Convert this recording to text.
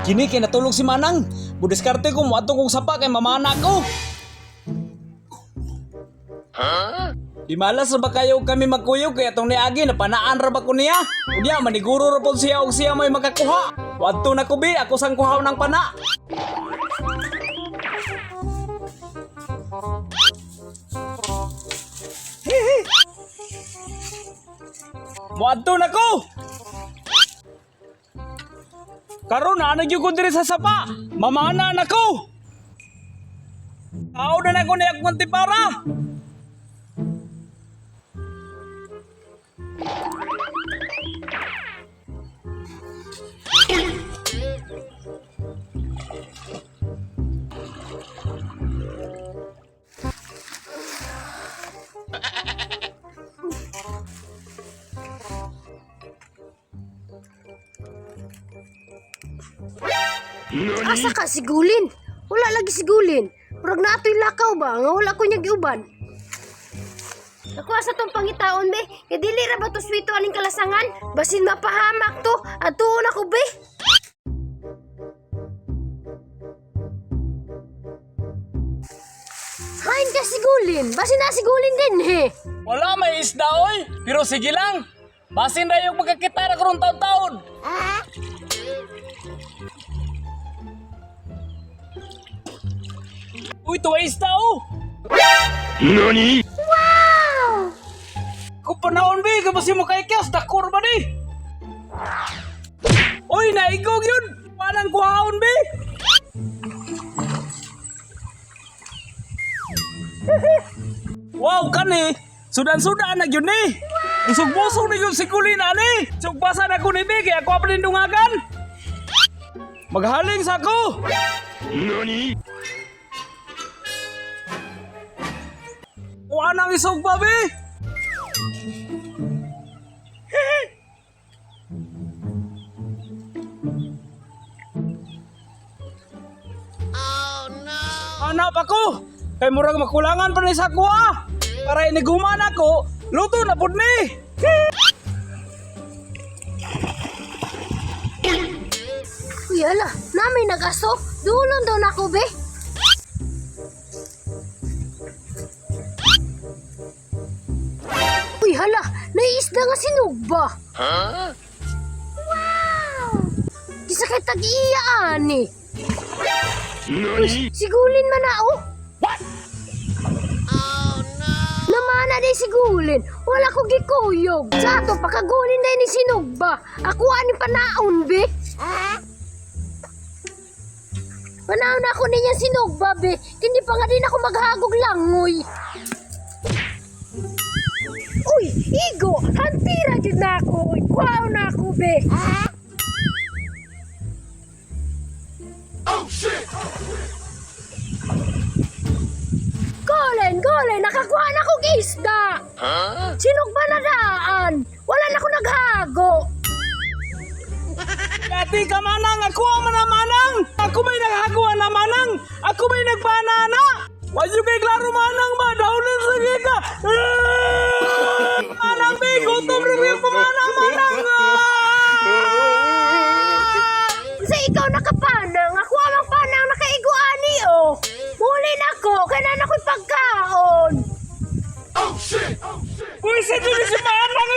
Kini kay natulog si Manang. Budiskarte ko mo atong kong sapa kay mamana ko. Di malas ra ba kayo kami magkuyog kaya itong niagi na panaan ra ba ko niya? Unya maniguro ra po siya og siya may makakuha. Wadto na ko bi ako sang kuhaw ng pana. Wadto na ko. Karon na nagyud ko diri sa sapa. Mamana na ko. Aw na ko ni akong antipara. Asa ka sigulin? Wala lagi sigulin. Murag natoy lakaw ba nga wala ko nya giuban. Ako asa tong pangitaon be, kay dili ra ba to swito aning kalasangan? Basin mapahamak to, atuon ako be. Hain ka sigulin, basin na sigulin din he. Wala may isda oy, pero sige lang. Basin na yung magkakita na karong taon-taon. Uy, tuwa isda oh. NANI?! Wow! Kung panahon ba, kabasi mo kay Kios, dakor ba di? Uy, naigog yun! Walang kuhaon ba? Wow, kani! Sudan-sudan na yun eh! Usog-busog na yun si Kulin, ani! Sugbasan ako ni Big, kaya ako apalindungagan! Maghaling sa ako! NANI?! Kuha nang isog pa, be! Hanap ako! Kay murag makulangan pa ni sa kuha! Para iniguman ako, luto na pud ni! Uy, ala, namay nag-aso. Dulon daw na ako, be. Uy, hala, naiisda nga sinugba. Huh? Wow! Kisakit tag-iya, ani. NANI?! Sigulin man na, oh. What? Oh, no. Namana day sigulin. Wala ko gikuyog. Sa ato, pakagulin day ni sinugba. Ako ani panaon, be. Panahon na ako niya sinugba, be. Hindi pa nga din ako maghagog langoy. Uy, Igo, hantira dyan na ako. Uy, wow na ako, be. Oh shit! Golen, nakakuha na akong isda. Huh? Sinugba na daan. Wala na ako naghago. Dati ka manang, ako ang manamanang! Ako may naghakuha na manang! Ako may nagpanana! Why you kay klaro manang ba? Daunin sa gika! Manang be! Gutom review ko manang! Sa ikaw nakapanang, ako amang panang nakaiguani, oh. Mulin ako, kanan ako'y pagkaon. Oh shit! Uy, sa si manang